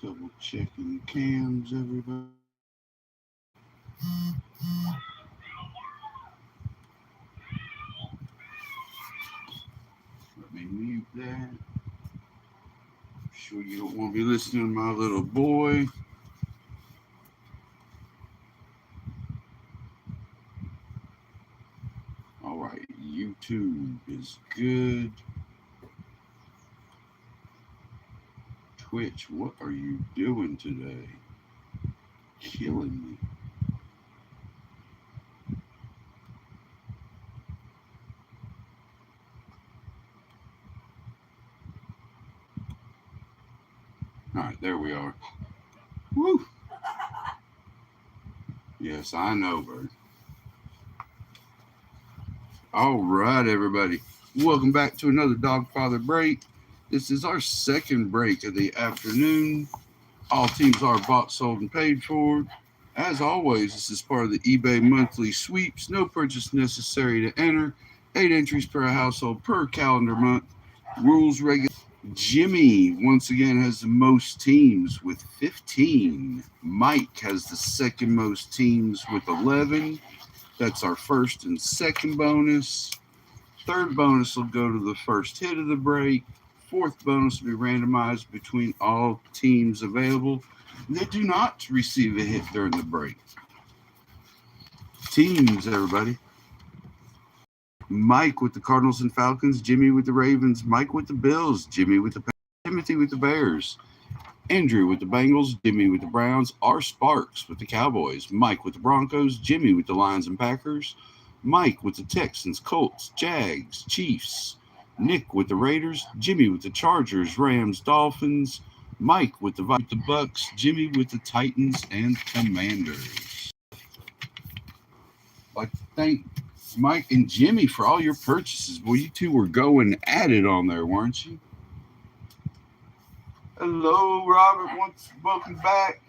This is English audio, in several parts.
Double checking cams, everybody. Let me mute that. I'm sure you don't want to be listening to my little boy. All right, YouTube is good. Twitch, what are you doing today? Killing me. All right, there we are. Woo! Yes, I know, Bird. All right, everybody. Welcome back to another Dogfather break. This is our second break of the afternoon. All teams are bought, sold, and paid for. As always, this is part of the eBay monthly sweeps. No purchase necessary to enter. 8 entries per household per calendar month. Rules regular. Jimmy once again has the most teams with 15. Mike has the second most teams with 11. That's our first and second bonus. Third bonus will go to the first hit of the break. Fourth bonus will be randomized between all teams available. They do not receive a hit during the break. Teams, everybody. Mike with the Cardinals and Falcons. Jimmy with the Ravens. Mike with the Bills. Jimmy with the Timothy with the Bears. Andrew with the Bengals. Jimmy with the Browns. R. Sparks with the Cowboys. Mike with the Broncos. Jimmy with the Lions and Packers. Mike with the Texans, Colts, Jags, Chiefs. Nick with the Raiders. Jimmy with the Chargers, Rams, Dolphins. Mike with the Bucks. Jimmy with the Titans and Commanders. I'd like to thank Mike and Jimmy for all your purchases. Boy, you two were going at it on there, weren't you? Hello, Robert. Welcome back.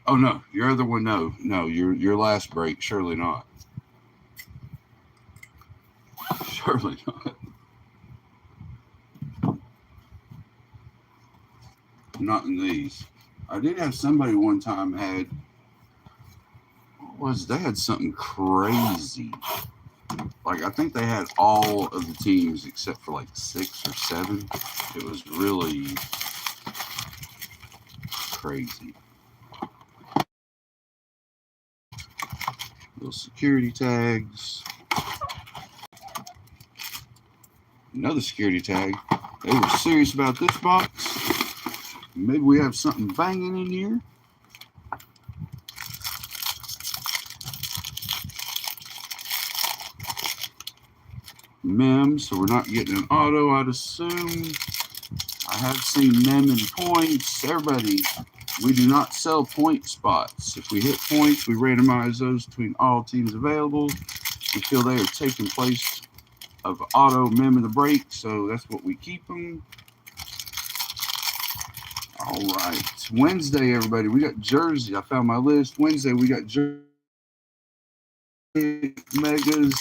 Oh no, your other one, no, your last break, surely not. Surely not. Not in these. I did have somebody one time had they had something crazy. Like I think they had all of the teams except for like 6 or 7. It was really crazy. Little security tags. Another security tag. They were serious about this box. Maybe we have something banging in here. Mem, so we're not getting an auto, I'd assume. I have seen Mem and points. Everybody, we do not sell point spots. If we hit points, we randomize those between all teams available. We feel they are taking place of auto, Mem, and the break, so that's what we keep them. All right. Wednesday, everybody, we got jersey. I found my list. Wednesday, we got jersey megas,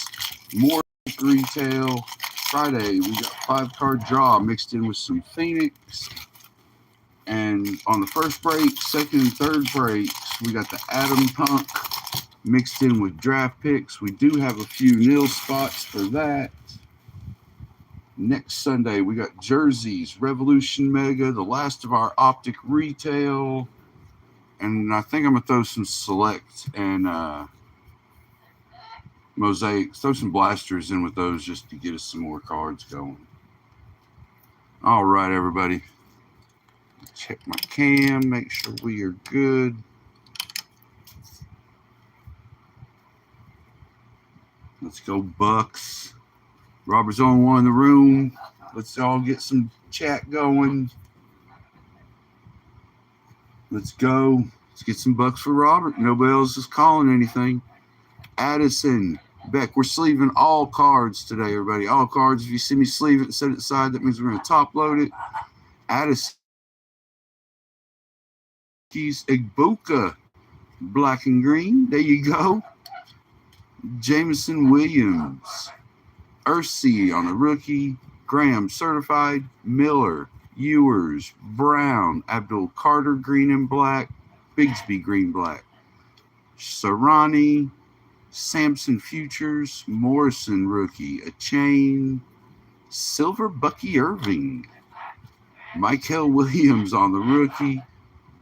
more retail. Friday, we got 5-card draw mixed in with some Phoenix. And on the first break, second and third breaks, we got the Adam Punk mixed in with draft picks. We do have a few nil spots for that. Next Sunday, we got jerseys, Revolution Mega, the last of our Optic retail. And I think I'm going to throw some Select and Mosaics, throw some blasters in with those just to get us some more cards going. All right, everybody. Check my cam, make sure we are good. Let's go, Bucks. Robert's the only one in the room. Let's all get some chat going. Let's go. Let's get some bucks for Robert. Nobody else is calling anything. Addison, Beck, we're sleeving all cards today, everybody. All cards. If you see me sleeve it and set it aside, that means we're going to top load it. Addison, Igbuka, Black and green. There you go. Jameson Williams. Ursi on a rookie. Graham certified. Miller. Ewers. Brown. Abdul Carter green and black. Bigsby green black. Sarani. Samson Futures. Morrison rookie. A chain. Silver Bucky Irving. Michael Williams on the rookie.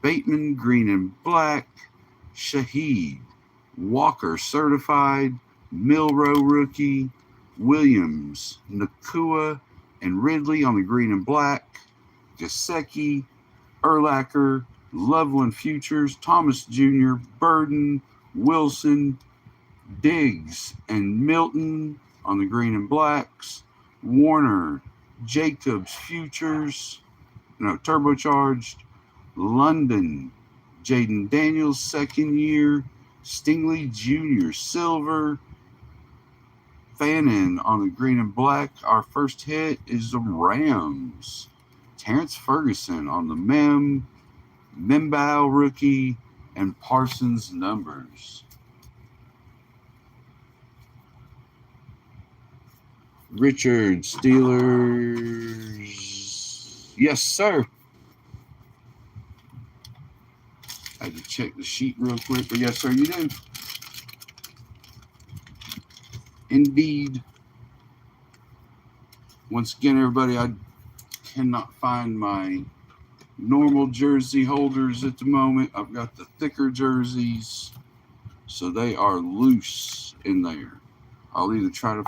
Bateman green and black. Shaheed. Walker certified. Milrow rookie. Williams, Nakua, and Ridley on the green and black. Gasecki, Urlacher, Loveland Futures, Thomas Jr., Burden, Wilson, Diggs, and Milton on the green and blacks. Warner, Jacobs Futures, turbocharged. London, Jaden Daniels, second year. Stingley Jr., silver. Fannin on the green and black. Our first hit is the Rams. Terrence Ferguson on the Membao rookie, and Parsons numbers. Richard, Steelers. Yes, sir. I had to check the sheet real quick, but yes, sir, you do. Indeed. Once again, everybody, I cannot find my normal jersey holders at the moment. I've got the thicker jerseys, so they are loose in there. I'll try to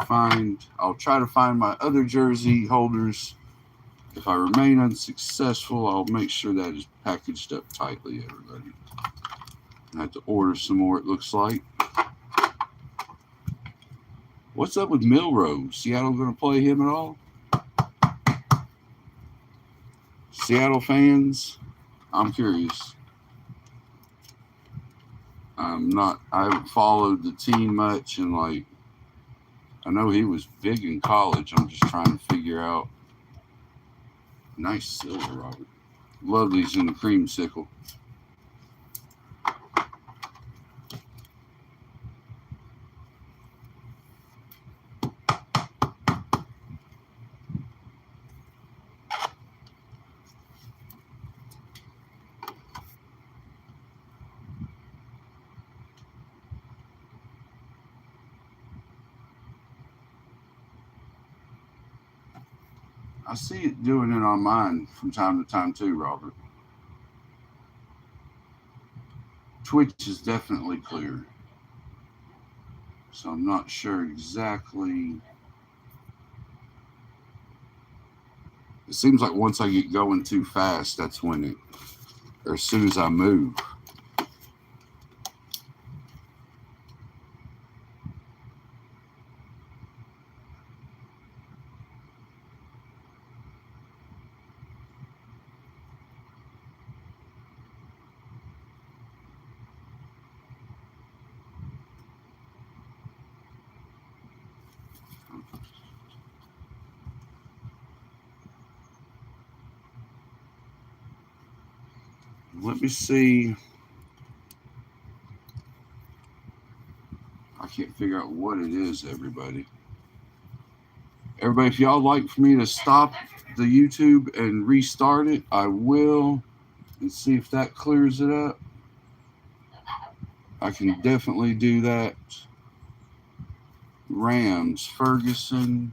find my other jersey holders. If I remain unsuccessful, I'll make sure that is packaged up tightly, everybody. I have to order some more, it looks like. What's up with Milrow? Seattle going to play him at all? Seattle fans, I'm curious. I haven't followed the team much, and I know he was big in college. I'm just trying to figure out. Nice silver, Robert. Love these in the creamsicle. I see it doing it on mine from time to time too, Robert. Twitch is definitely clear. So I'm not sure exactly. It seems like once I get going too fast, that's when or as soon as I move. Let me see. I can't figure out what it is, everybody. Everybody, if y'all like for me to stop the YouTube and restart it, I will, and see if that clears it up. I can definitely do that. Rams, Ferguson,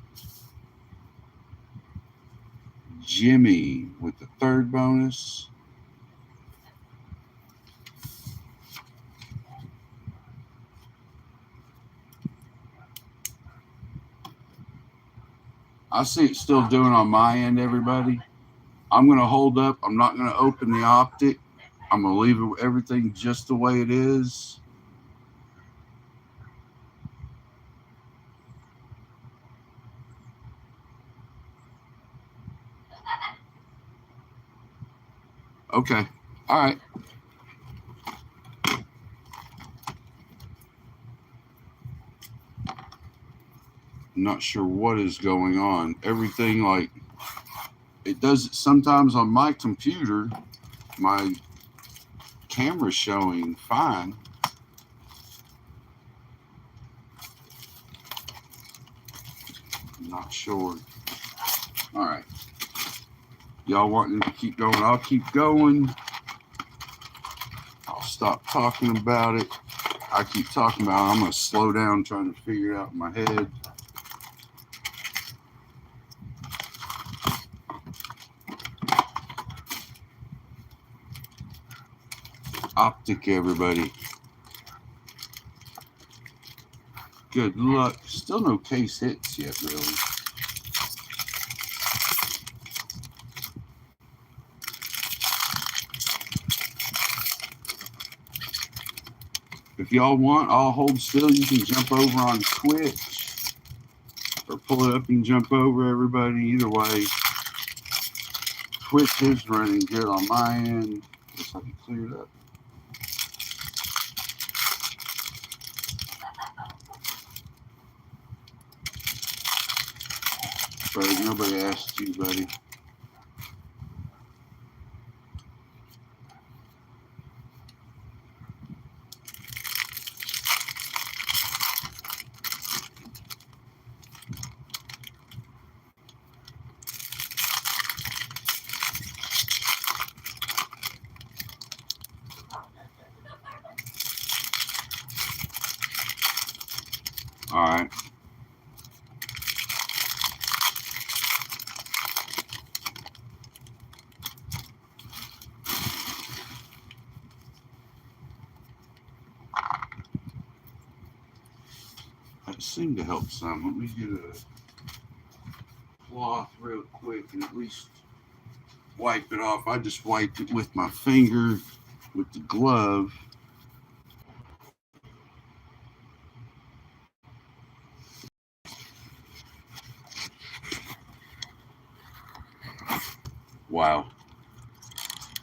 Jimmy with the third bonus. I see it still doing on my end, everybody. I'm going to hold up. I'm not going to open the Optic. I'm going to leave everything just the way it is. Okay. All right. I'm not sure what is going on. Everything, it does it sometimes on my computer. My camera's showing fine, I'm not sure. All right. Y'all wanting to keep going? I'll keep going. I'll stop talking about it. I keep talking about it. I'm going to slow down trying to figure it out in my head. Optic, everybody. Good luck. Still no case hits yet, really. If y'all want, I'll hold still. You can jump over on Twitch or pull it up and jump over, everybody. Either way, Twitch is running good on my end. Looks like it cleared up. But nobody asked you, buddy. All right. That seemed to help some. Let me get a cloth real quick and at least wipe it off. I just wiped it with my finger with the glove. Wow.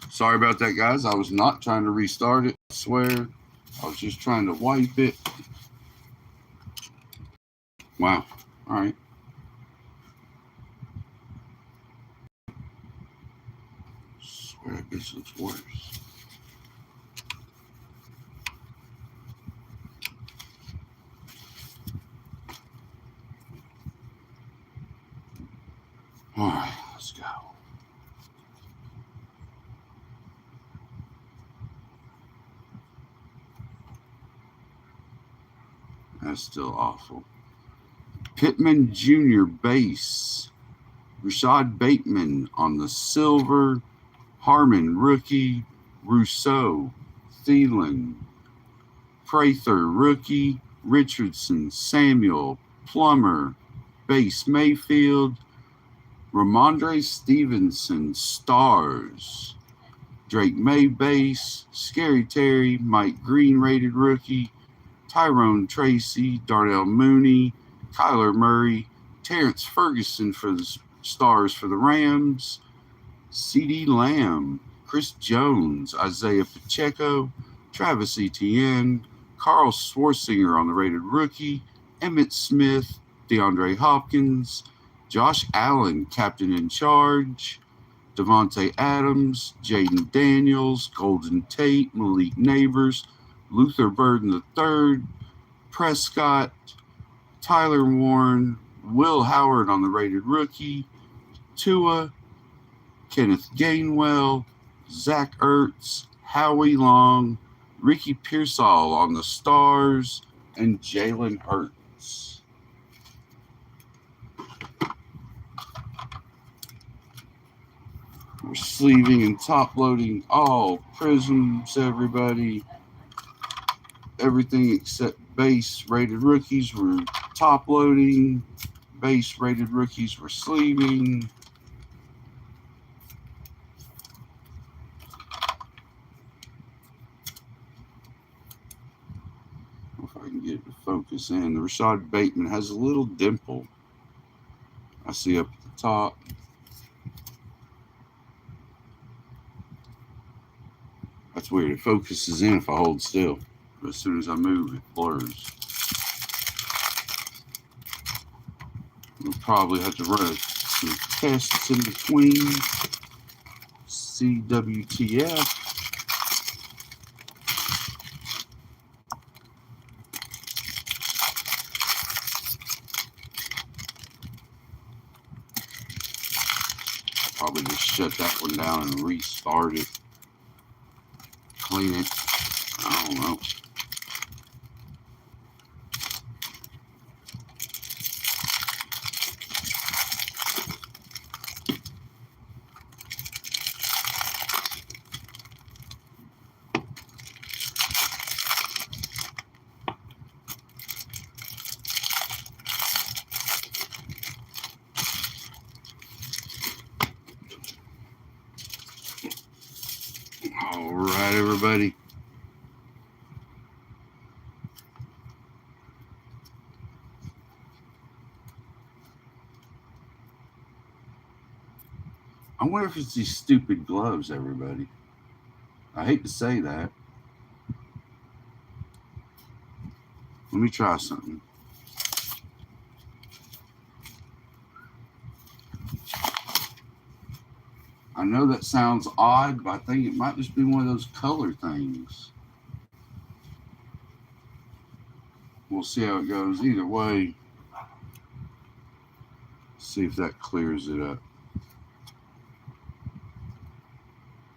Sorry about that, guys. I was not trying to restart it, I swear. I was just trying to wipe it. Wow. All right. I swear this looks worse. All right, let's go. That's still awful. Pittman Jr. base. Rashad Bateman on the silver. Harmon rookie. Rousseau. Thielen. Prather rookie. Richardson. Samuel. Plummer. Base Mayfield. Ramondre Stevenson. Stars. Drake May base. Scary Terry. Mike Green rated rookie. Tyrone Tracy, Darnell Mooney, Kyler Murray, Terrence Ferguson for the Stars for the Rams, CeeDee Lamb, Chris Jones, Isaiah Pacheco, Travis Etienne, Carl Schwarzenegger on the rated rookie, Emmitt Smith, DeAndre Hopkins, Josh Allen, captain in charge, Devontae Adams, Jaden Daniels, Golden Tate, Malik Neighbors, Luther Burden III, Prescott, Tyler Warren, Will Howard on the rated rookie, Tua, Kenneth Gainwell, Zach Ertz, Howie Long, Ricky Pearsall on the Stars, and Jalen Hurts. We're sleeving and top loading all prisms, everybody. Everything except base rated rookies were top loading. Base rated rookies were sleeving. If I can get it to focus in. The Rashad Bateman has a little dimple. I see up at the top. That's weird. It focuses in if I hold still. But as soon as I move, it blurs. We'll probably have to run some tests in between. CWTF. probably just shut that one down and restart it. Clean it. I don't know. All right, everybody. I wonder if it's these stupid gloves, everybody. I hate to say that. Let me try something. I know that sounds odd, but I think it might just be one of those color things. We'll see how it goes. Either way, see if that clears it up.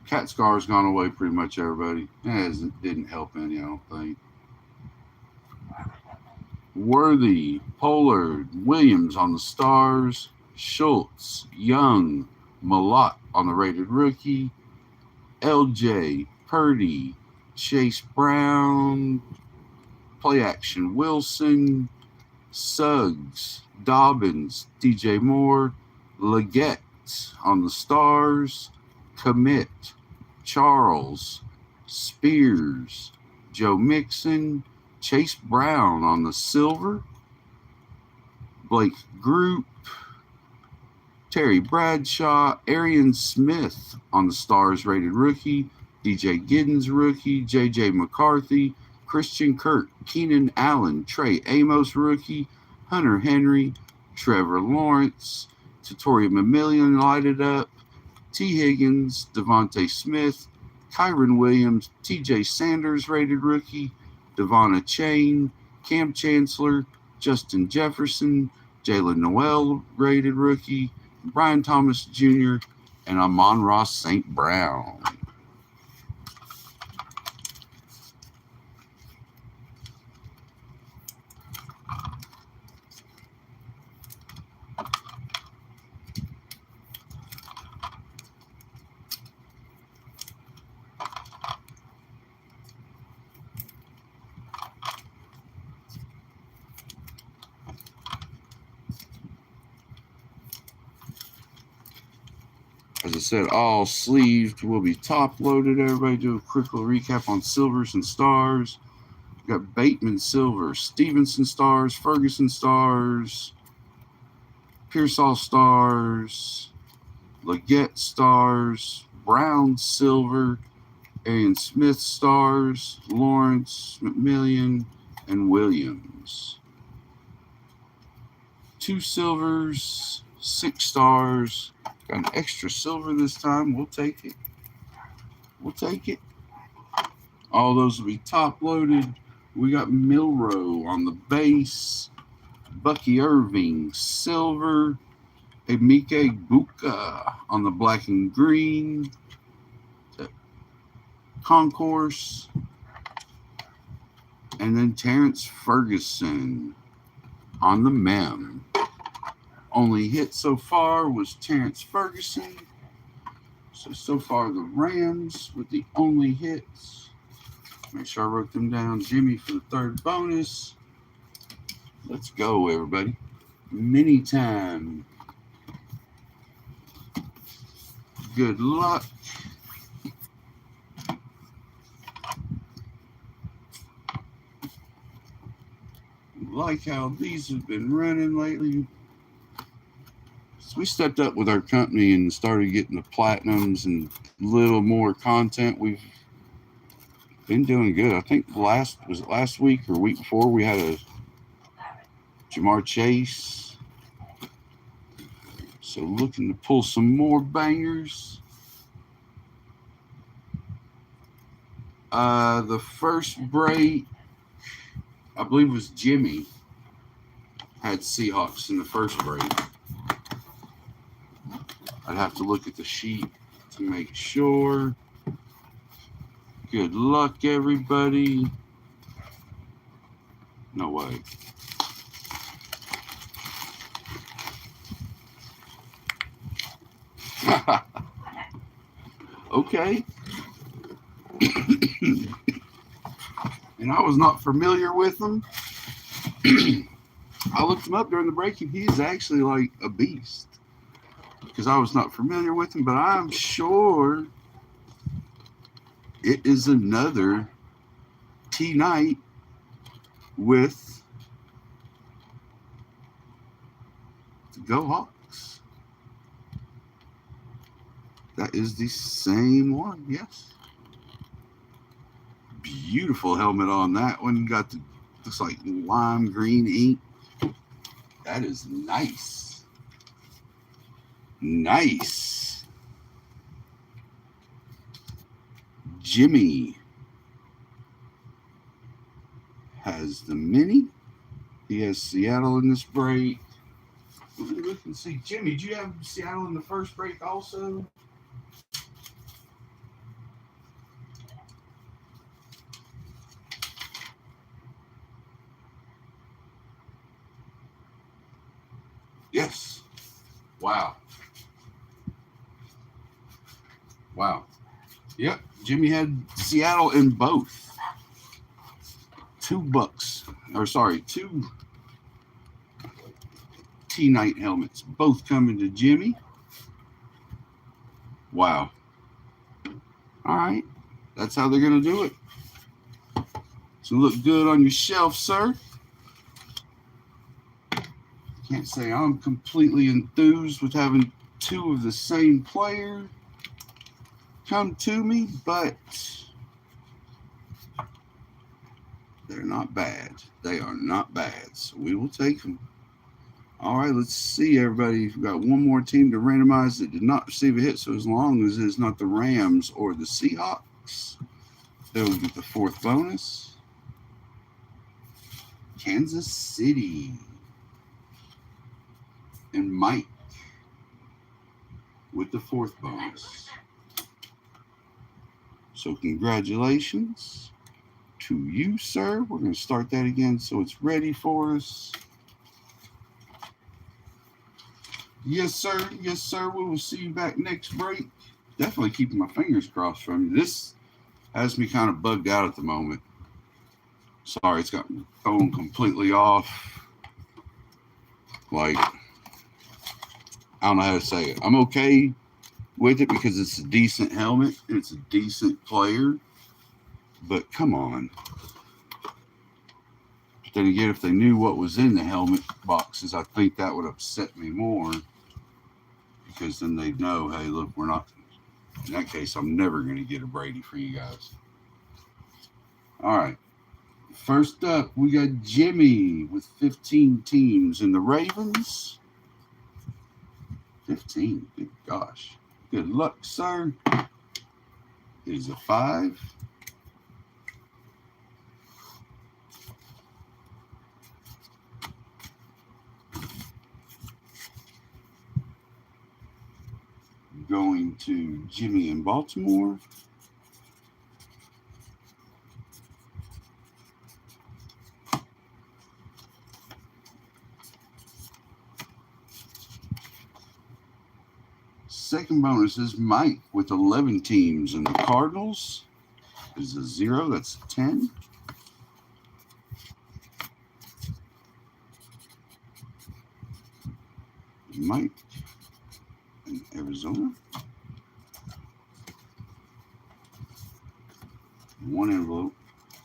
Cat scar's gone away pretty much, everybody. It didn't help any, I don't think. Worthy, Pollard, Williams on the stars, Schultz, Young, Malott on the rated rookie, LJ, Purdy, Chase Brown, play action Wilson, Suggs, Dobbins, DJ Moore, Leggett on the stars, Commit, Charles, Spears, Joe Mixon, Chase Brown on the silver, Blake Group, Terry Bradshaw, Arian Smith on the stars rated rookie, DJ Giddens rookie, JJ McCarthy, Christian Kirk, Keenan Allen, Trey Amos rookie, Hunter Henry, Trevor Lawrence, Tutorial Mamillion lighted up, T. Higgins, Devontae Smith, Kyron Williams, TJ Sanders rated rookie, Devonna Chain, Cam Chancellor, Justin Jefferson, Jalen Noel rated rookie, Brian Thomas Jr., and Amon-Ra St. Brown. As I said, all sleeved will be top loaded. Everybody do a quick little recap on silvers and stars. We got Bateman silver, Stevenson stars, Ferguson stars, Pearsall stars, Leggett stars, Brown silver, Arian Smith stars, Lawrence, McMillian, and Williams. 2 silvers, 6 stars. Got an extra silver this time. We'll take it. We'll take it. All those will be top loaded. We got Milrow on the base. Bucky Irving, silver. Emike Buka on the black and green. Concourse. And then Terrence Ferguson on the mem. Only hit so far was Terrence Ferguson. So far the Rams with the only hits. Make sure I wrote them down. Jimmy for the third bonus. Let's go, everybody. Mini time. Good luck. Like how these have been running lately. So we stepped up with our company and started getting the platinums and a little more content. We've been doing good. I think last week or week before we had a Jamar Chase. So looking to pull some more bangers. The first break, I believe, was Jimmy. Had Seahawks in the first break. I'd have to look at the sheet to make sure. Good luck, everybody. No way. Okay. And I was not familiar with him. I looked him up during the break, and he's actually like a beast. Because I was not familiar with him, but I'm sure it is another T-Knight with the Go Hawks. That is the same one, yes. Beautiful helmet on that one. Got the, looks like lime green ink. That is nice. Nice. Jimmy has the mini. He has Seattle in this break. Let me look and see. Jimmy, do you have Seattle in the first break also? Yes. Wow. Wow. Yep. Jimmy had Seattle in both. Two T-Knight helmets, both coming to Jimmy. Wow. All right. That's how they're going to do it. So look good on your shelf, sir. Can't say I'm completely enthused with having two of the same player come to me, but they're not bad. They are not bad. So we will take them. All right, let's see, everybody. We've got one more team to randomize that did not receive a hit. So as long as it's not the Rams or the Seahawks, they will get the fourth bonus. Kansas City. And Mike with the fourth bonus. So congratulations to you, sir. We're going to start that again so it's ready for us. Yes, sir. Yes, sir. We will see you back next break. Definitely keeping my fingers crossed from you. This has me kind of bugged out at the moment. Sorry, it's got my phone completely off. Like, I don't know how to say it. I'm okay with it because it's a decent helmet and it's a decent player. But come on. But then again, if they knew what was in the helmet boxes, I think that would upset me more. Because then they'd know, hey, look, we're not. In that case, I'm never going to get a Brady for you guys. All right. First up, we got Jimmy with 15 teams in the Ravens. 15. Good gosh. Good luck, sir. Here's a 5. Going to Jimmy in Baltimore. Second bonus is Mike with 11 teams in the Cardinals. Is a 0. That's 10. Mike in Arizona. One envelope.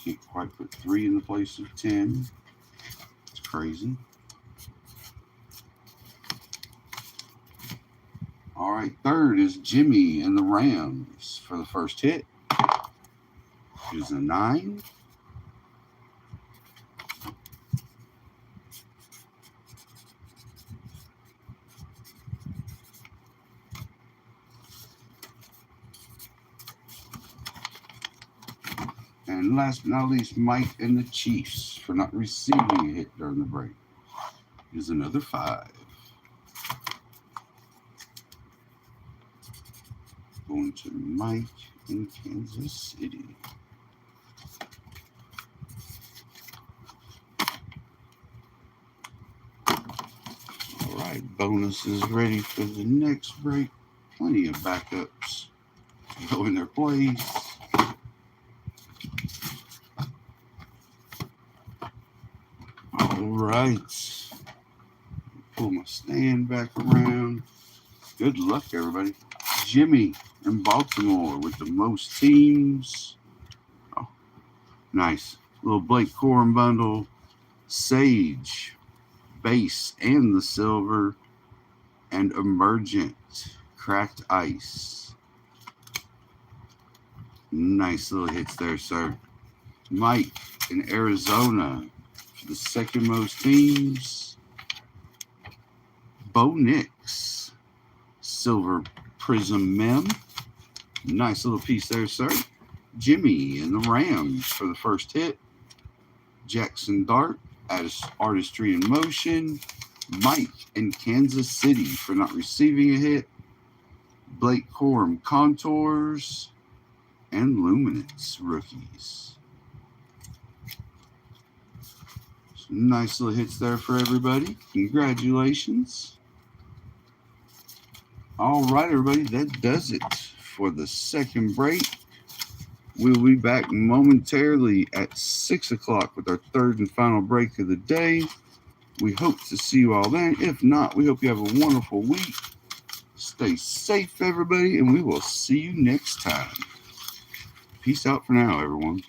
Can't quite put 3 in the place of 10. It's crazy. All right, third is Jimmy and the Rams for the first hit. Is a 9. And last but not least, Mike and the Chiefs for not receiving a hit during the break. Is another 5. going to Mike in Kansas City. All right, bonus is ready for the next break. Plenty of backups go in their place. All right. Pull my stand back around. Good luck, everybody. Jimmy in Baltimore with the most teams. Oh, nice. Little Blake Corum bundle. Sage, base and the silver, and emergent cracked ice. Nice little hits there, sir. Mike in Arizona for the second most teams. Bo Nix, silver prism mem. Nice little piece there, sir. Jimmy in the Rams for the first hit. Jackson Dart, artistry in motion. Mike in Kansas City for not receiving a hit. Blake Corum contours and luminance rookies. Some nice little hits there for everybody. Congratulations. All right, everybody, that does it for the second break. We'll be back momentarily at 6 o'clock with our third and final break of the day. We hope to see you all then. If not, we hope you have a wonderful week. Stay safe, everybody, and we will see you next time. Peace out for now, everyone.